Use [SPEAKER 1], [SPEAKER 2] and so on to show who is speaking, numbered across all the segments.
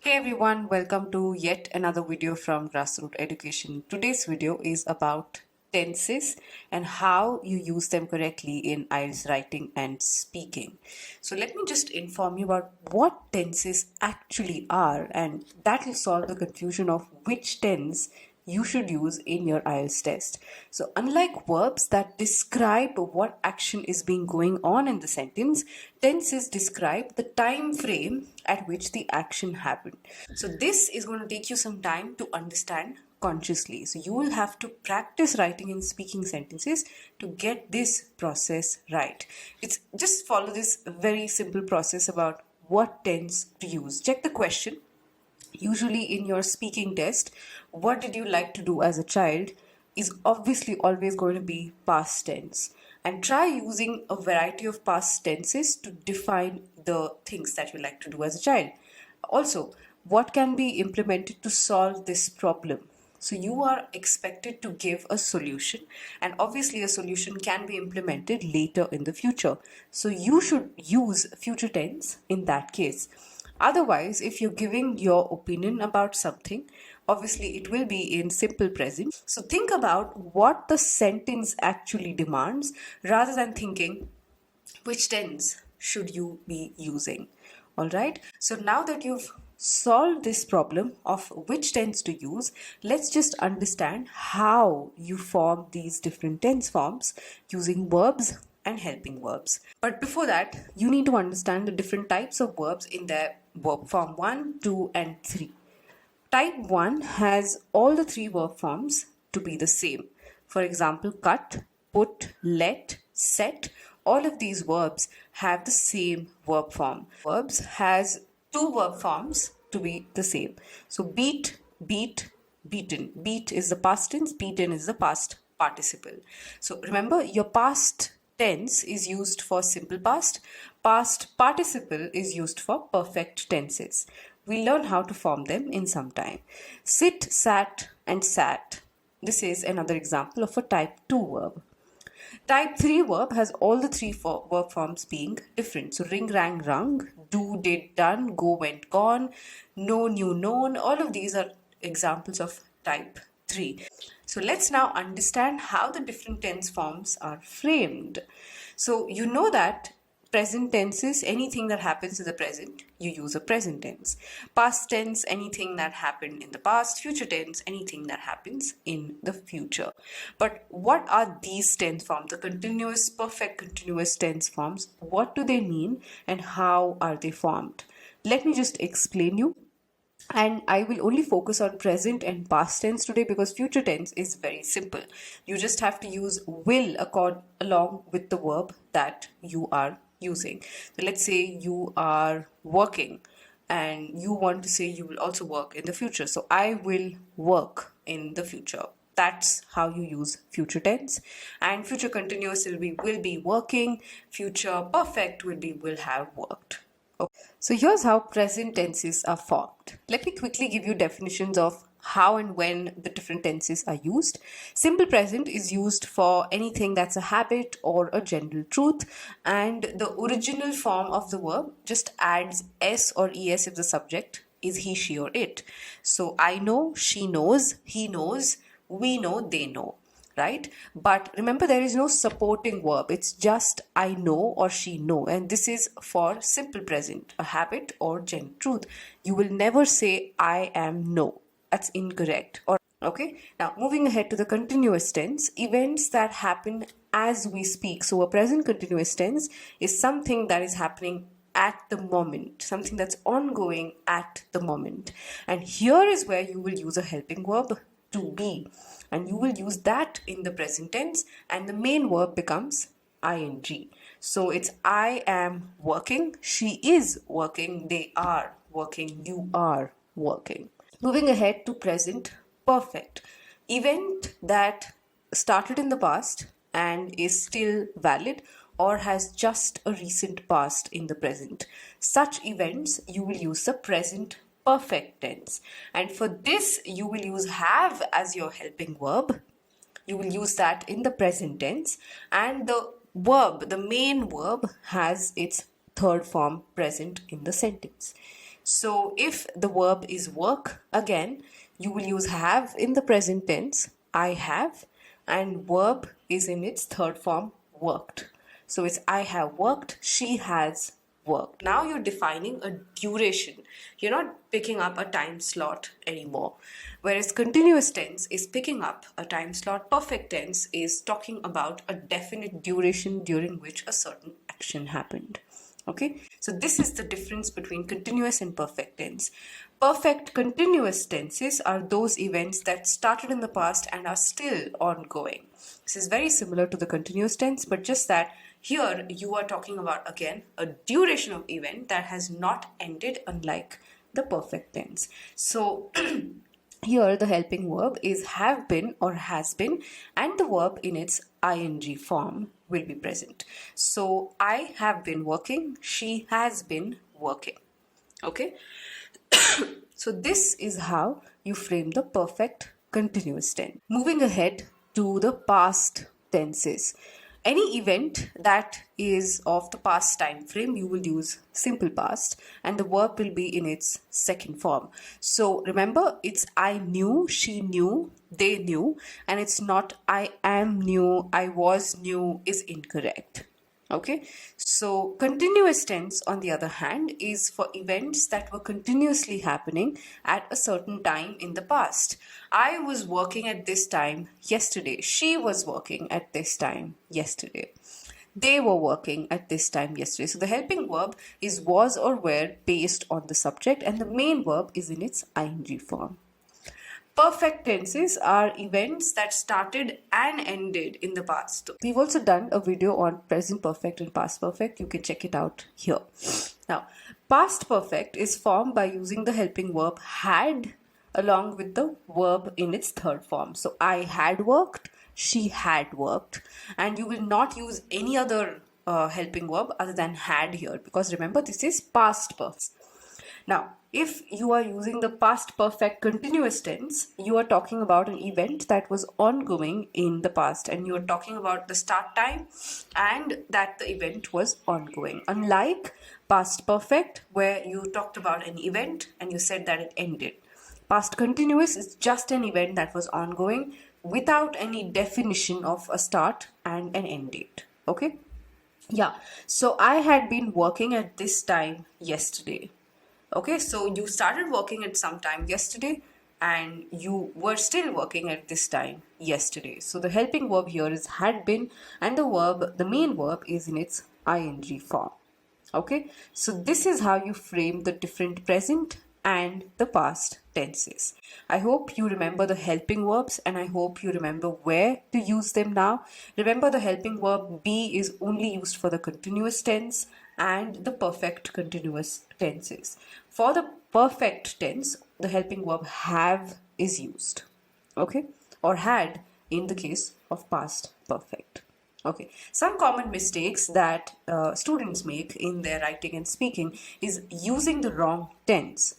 [SPEAKER 1] Hey everyone, welcome to yet another video from Grassroots Education. Today's video is about tenses and how you use them correctly in IELTS writing and speaking. So let me just inform you about what tenses actually are, and that will solve the confusion of which tense you should use in your IELTS test. So unlike verbs that describe what action is being going on in the sentence, tenses describe the time frame at which the action happened. So this is going to take you some time to understand consciously. So you will have to practice writing and speaking sentences to get this process right. It's just follow this very simple process about what tense to use. Check the question. Usually in your speaking test, what did you like to do as a child is obviously always going to be past tense. And try using a variety of past tenses to define the things that you like to do as a child. Also, what can be implemented to solve this problem? So you are expected to give a solution, and obviously a solution can be implemented later in the future. So you should use future tense in that case. Otherwise, if you're giving your opinion about something, obviously it will be in simple present. So think about what the sentence actually demands rather than thinking which tense should you be using. All right. So now that you've solved this problem of which tense to use, let's just understand how you form these different tense forms using verbs and helping verbs. But before that, you need to understand the different types of verbs in their verb form 1, 2, and 3. Type 1 has all the three verb forms to be the same. For example, cut, put, let, set, all of these verbs have the same verb form. Verbs has two verb forms to be the same. So beat, beat, beaten. Beat is the past tense, beaten is the past participle. So remember, your past tense is used for simple past. Past participle is used for perfect tenses. We'll learn how to form them in some time. Sit, sat, and sat. This is another example of a type 2 verb. Type 3 verb has all the three verb forms being different. So ring, rang, rung, do, did, done, go, went, gone, know, knew, known. All of these are examples of type 3. So let's now understand how the different tense forms are framed. So you know that present tenses, anything that happens in the present, you use a present tense. Past tense, anything that happened in the past. Future tense, anything that happens in the future. But what are these tense forms? The continuous, perfect continuous tense forms. What do they mean and how are they formed? Let me just explain you. And I will only focus on present and past tense today because future tense is very simple. You just have to use will along with the verb that you are using. So let's say you are working and you want to say you will also work in the future. So I will work in the future. That's how you use future tense. And future continuous will be working. Future perfect will be will have worked. So here's how present tenses are formed. Let me quickly give you definitions of how and when the different tenses are used. Simple present is used for anything that's a habit or a general truth, and the original form of the verb just adds s or es if the subject is he, she, or it. So I know, she knows, he knows, we know, they know. Right? But remember, there is no supporting verb. It's just I know or she know. And this is for simple present, a habit or general truth. You will never say I am no. That's incorrect. Or okay. Now moving ahead to the continuous tense, events that happen as we speak. So a present continuous tense is something that is happening at the moment, something that's ongoing at the moment. And here is where you will use a helping verb, to be, and you will use that in the present tense, and the main verb becomes ing. So it's I am working, she is working, they are working, you are working. Moving ahead to present perfect, event that started in the past and is still valid or has just a recent past in the present. Such events you will use the present perfect tense, and for this you will use have as your helping verb. You will use that in the present tense, and the main verb has its third form present in the sentence. So if the verb is work, again, you will use have in the present tense, I have, and verb is in its third form, worked. So it's I have worked, she has worked. Now you're defining a duration. You're not picking up a time slot anymore. Whereas continuous tense is picking up a time slot, perfect tense is talking about a definite duration during which a certain action happened. Okay, so this is the difference between continuous and perfect tense. Perfect continuous tenses are those events that started in the past and are still ongoing. This is very similar to the continuous tense, but just that here you are talking about, again, a duration of event that has not ended, unlike the perfect tense. So here the helping verb is have been or has been, and the verb in its ing form will be present. So I have been working, she has been working. Okay, so this is how you frame the perfect continuous tense. Moving ahead to the past tenses. Any event that is of the past time frame, you will use simple past and the verb will be in its second form. So remember, it's I knew, she knew, they knew, and it's not I am new, I was new is incorrect. Okay, so continuous tense, on the other hand, is for events that were continuously happening at a certain time in the past. I was working at this time yesterday. She was working at this time yesterday. They were working at this time yesterday. So the helping verb is was or were based on the subject, and the main verb is in its ing form. Perfect tenses are events that started and ended in the past. We've also done a video on present perfect and past perfect. You can check it out here. Now, past perfect is formed by using the helping verb had along with the verb in its third form. So, I had worked, she had worked, and you will not use any other helping verb other than had here, because remember, this is past perfect. Now, if you are using the past perfect continuous tense, you are talking about an event that was ongoing in the past, and you are talking about the start time and that the event was ongoing. Unlike past perfect, where you talked about an event and you said that it ended. Past continuous is just an event that was ongoing without any definition of a start and an end date. Okay? Yeah. So I had been working at this time yesterday. Okay, so you started working at some time yesterday and you were still working at this time yesterday. So the helping verb here is had been, and the main verb is in its ing form. Okay, so this is how you frame the different present and the past tenses. I hope you remember the helping verbs and I hope you remember where to use them now. Remember, the helping verb be is only used for the continuous tense and the perfect continuous tenses. For the perfect tense, the helping verb have is used. Okay, or had in the case of past perfect. Okay, some common mistakes that students make in their writing and speaking is using the wrong tense.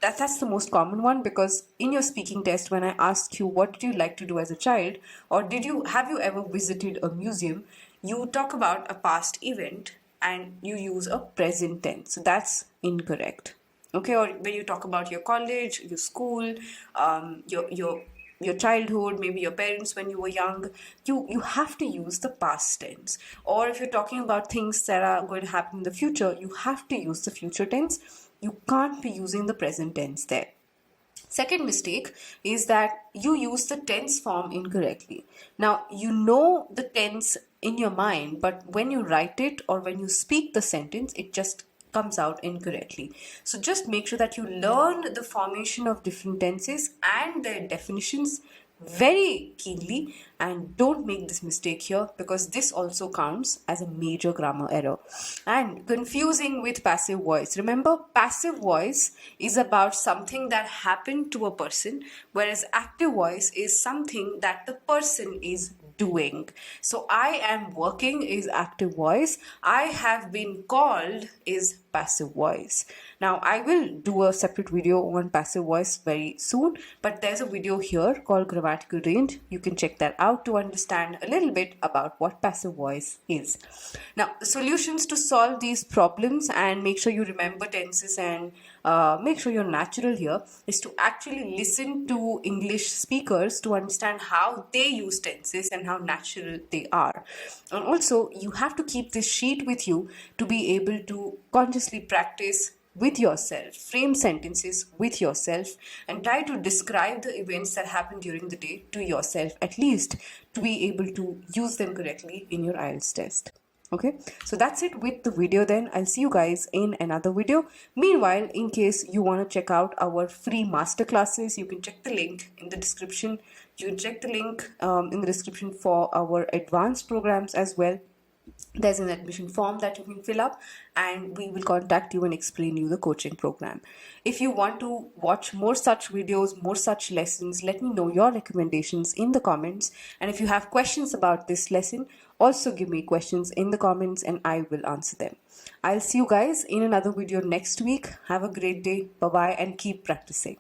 [SPEAKER 1] That's the most common one, because in your speaking test, when I ask you what did you like to do as a child, or have you ever visited a museum, you talk about a past event and you use a present tense. So that's incorrect. Okay, or when you talk about your college, your school, your childhood, maybe your parents when you were young, you have to use the past tense. Or if you're talking about things that are going to happen in the future, you have to use the future tense. You can't be using the present tense there. Second mistake is that you use the tense form incorrectly. Now, you know the tense in your mind, but when you write it or when you speak the sentence, it just comes out incorrectly. So just make sure that you learn the formation of different tenses and their definitions very keenly, and don't make this mistake here, because this also counts as a major grammar error. And confusing with passive voice. Remember, passive voice is about something that happened to a person, whereas active voice is something that the person is doing. So I am working is active voice, I have been called is passive voice. Now, I will do a separate video on passive voice very soon, but there's a video here called grammatical range. You can check that out to understand a little bit about what passive voice is. Now, the solutions to solve these problems and make sure you remember tenses and make sure you're natural here is to actually listen to English speakers to understand how they use tenses and how natural they are. And also, you have to keep this sheet with you to be able to consciously practice with yourself, frame sentences with yourself, and try to describe the events that happen during the day to yourself, at least to be able to use them correctly in your IELTS test. Okay, so that's it with the video then. I'll see you guys in another video. Meanwhile, in case you want to check out our free masterclasses, you can check the link in the description. You can check the link in the description for our advanced programs as well. There's an admission form that you can fill up, and we will contact you and explain you the coaching program. If you want to watch more such videos, more such lessons, let me know your recommendations in the comments. And if you have questions about this lesson, also give me questions in the comments and I will answer them. I'll see you guys in another video next week. Have a great day. Bye bye and keep practicing.